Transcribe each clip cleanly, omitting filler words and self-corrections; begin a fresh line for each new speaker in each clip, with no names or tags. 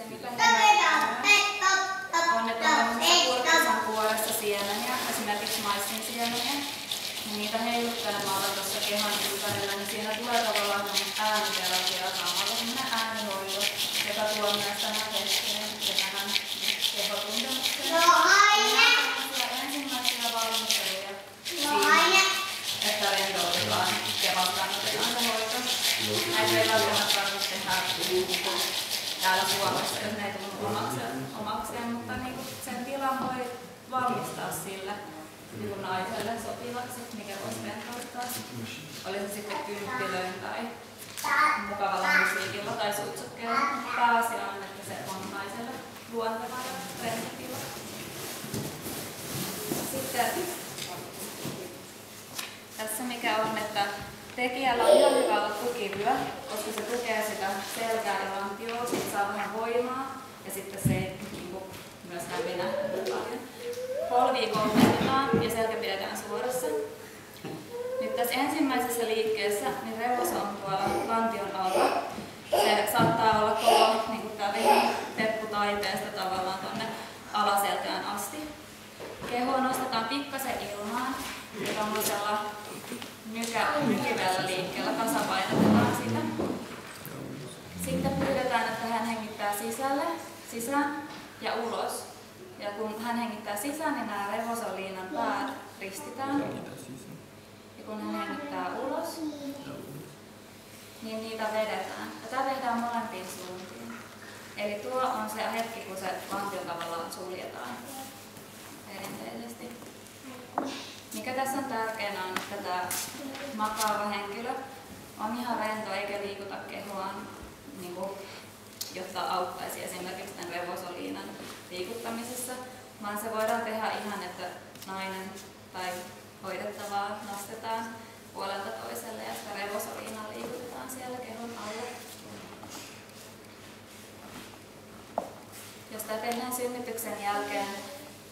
se mitä on, että on kurkisan kuoressa siemeniä, esimerkiksi maissin siemeniä. Ja niitä heiluttelemalla tuossa kehon ympärillä, niin siinä tulee tavallaan ääniterapia samalla semmoinen äänihoito, joka tuo myös tämän kesken ja tähän kehotuntemukseen. Ensimmäisiä valmisteluja siinä, että rentoutetaan ja vastaanotetaan se hoito. Näitä ei välttämättä tarvitse tehdä täällä Suomessa, jos ne ei tunnu omakseen, mutta niin sen tilan voi valmistaa sille niin naiselle sopivaksi, mikä voisi rentouttaa. Oli se sitten kynttilöin tai mukavalla musiikilla tai suitsukkeella. Pääasia on, että se on naiselle luonteva ja rentotila. Sitten tässä mikä on, että tekijällä on ihan hyvä olla tukivyö, koska se tukee sitä selkää ja lantioa, siitä saa vähän voimaa ja sitten se ei niin myös hävinä paljon. Polvia koulutetaan ja selkä pidetään suorassa. Nyt tässä ensimmäisessä liikkeessä niin revos on tuolla lantion alla. Se saattaa olla koko niin tämä teppu taiteesta tavallaan tuonne alaselkään asti. Kehoa nostetaan pikkasen ilmaan ja tuollaisella nykivellä liikkeellä tasapainotetaan sitä. Sitten pyydetään, että hän hengittää sisään ja ulos. Ja kun hän hengittää sisään, niin nämä revosoliinan päät ristitään. Ja kun hän hengittää ulos, niin niitä vedetään. Ja tämä tehdään molempiin suuntiin. Eli tuo on se hetki, kun se lantio tavallaan suljetaan perinteisesti. Mikä tässä on tärkeää on, että tämä makaava henkilö on ihan rento eikä liikuta kehoaan, niin kuin, jotta auttaisi esimerkiksi tämän revosoliinan liikuttamisessa, vaan se voidaan tehdä ihan, että nainen tai hoidettavaa nostetaan puolelta toiselle ja sitä revosoliinaa liikutetaan siellä kehon alla. Jos tämä tehdään synnytyksen jälkeen,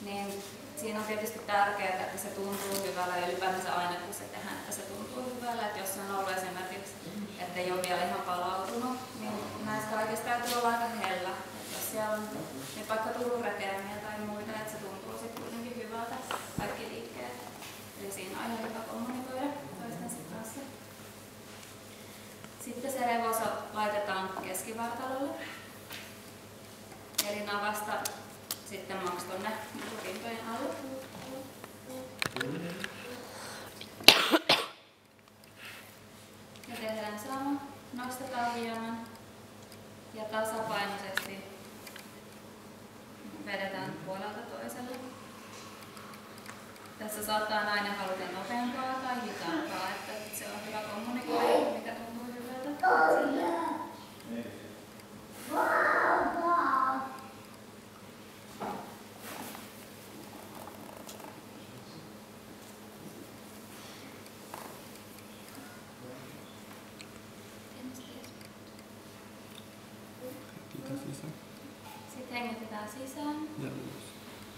niin siinä on tietysti tärkeää, että se tuntuu hyvällä ja ylipäänsä aina kun se tehdään, että se tuntuu hyvällä. Että jos on ollut esimerkiksi, että ei ole vielä ihan palautunut, niin näistä kaikista täytyy olla aika hellä. Että jos siellä on nyt vaikka tullut rekeämiä tai muita, että se tuntuu sitten kuitenkin hyvältä kaikki liikkeet. Eli siinä on ihan hyvä kommunikoida toistensa kanssa. Sitten se revoso laitetaan keskivartalolle. Eli navasta sitten maks tonne rintojen alle. Ja tehdään sama. Nostetaan hieman ja tasapainoisesti vedetään puolelta toiselle. Tässä saattaa nainen haluta nopeampaa tai hitaampaa, että se on hyvä kommunikoida, mikä tuntuu hyvältä. Sitten hengitetään sisään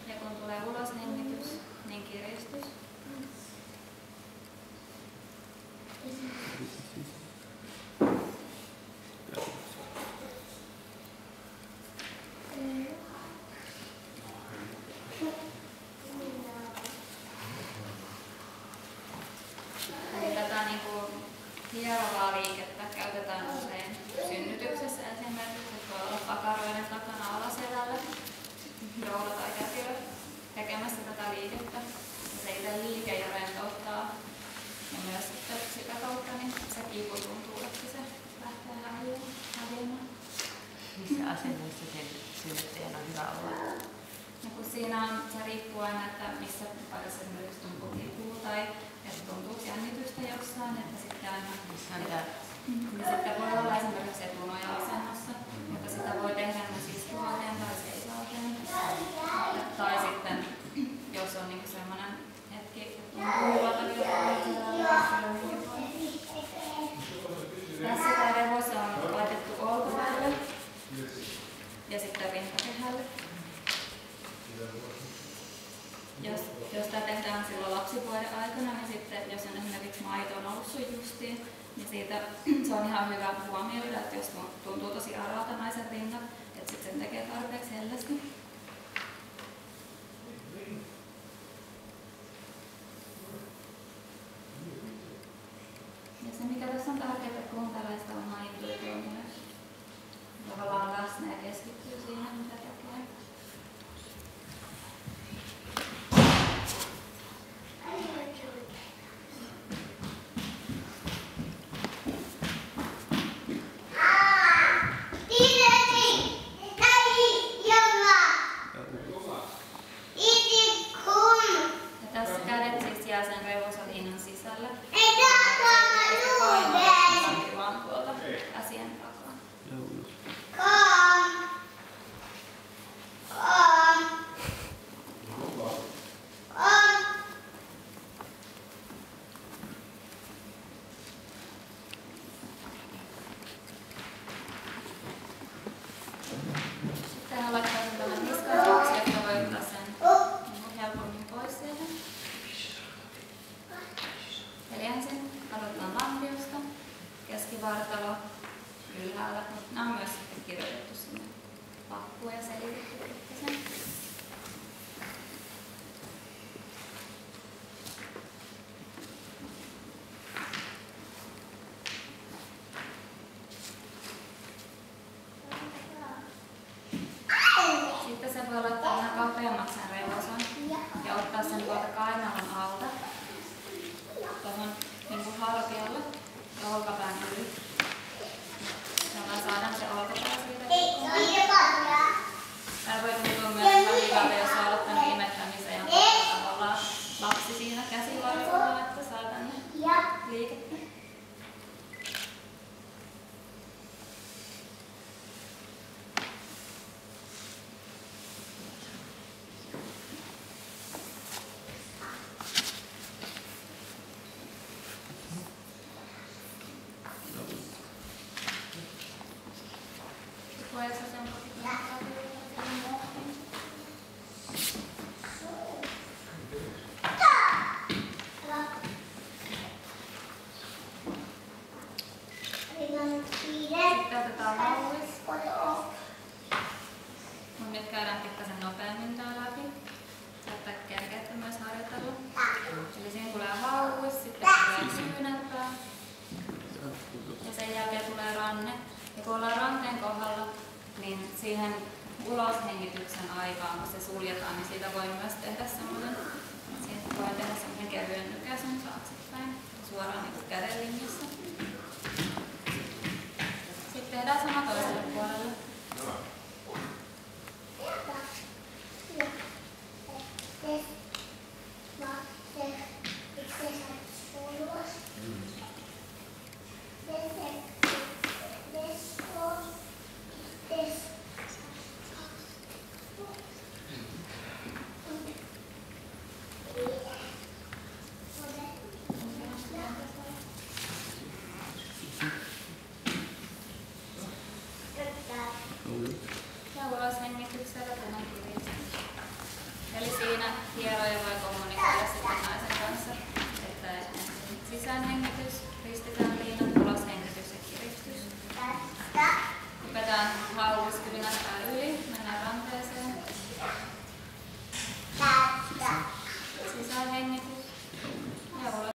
ja kun tulee ulos hengitys, niin kiristys. Eli tätä hierovaa liikettä käytetään usein synnytyksessä esimerkiksi, että voi olla pakaroiden takana alaselällä, joula tai kätilö tekemässä tätä liikettä. Ja se itse liike ja rentouttaa. Ja myös sitä kautta niin se kipu tuntuu, että se lähtee häviämään.
Missä asennoissa synnyttäjän on hyvä olla?
Ja kun siinä on, se riippuu aina, että missä paikassa esimerkiksi tuntuu kipua tai että tuntuu jännitystä jossain, että sitten aina sitten voi olla esimerkiksi etunoja asennossa, mutta sitä voi tehdä myös istuvalleen tai seisaalleen. Tai sitten, jos on niin sellainen hetki, että tuntuu hyvältä tässä tämä revosa on laitettu olkapäälle ja sitten rintakehälle. Jos tämä tehdään silloin lapsivuoden aikana, niin sitten jos on esimerkiksi maito noussut justiin, niin siitä se on ihan hyvä huomioida, että jos tuntuu tosi aralta naisen rinnat, että sitten sen pappua ja selitetty sen. Sitten se voi laittaa vähän kapeammaksi sen revosan ja ottaa sen tuolta kainalon alta tuohon niin hartialle ja olkapään yli. Jolla saadaan se olkapää siitä. Täällä voi tuntua myös vähän hyvältä, jos on aloittanut imettämisen ja tavallaan lapsi siinä käsivarrella, että saa tänne liikettä. Puedes hacer un poquito más rápido para que no mojen. Sitten otetaan hauis. Mun nyt käydään pikkasen nopeammin tää läpi. Saattaa kerkeätä myös harjoitella. Eli siinä tulee hauis, sitten tulee kyynärpää. Ja sen jälkeen tulee ranne. Ja kun ollaan ranteen kohdalla, niin siihen uloshengityksen aikaan, kun se suljetaan, niin siitä voi myös tehdä semmoinen, siitä voi tehdä semmoinen kevyen nykäisen taaksepäin, suoraan niin käden linjassa. Sitten tehdään sama toiselle puolelle.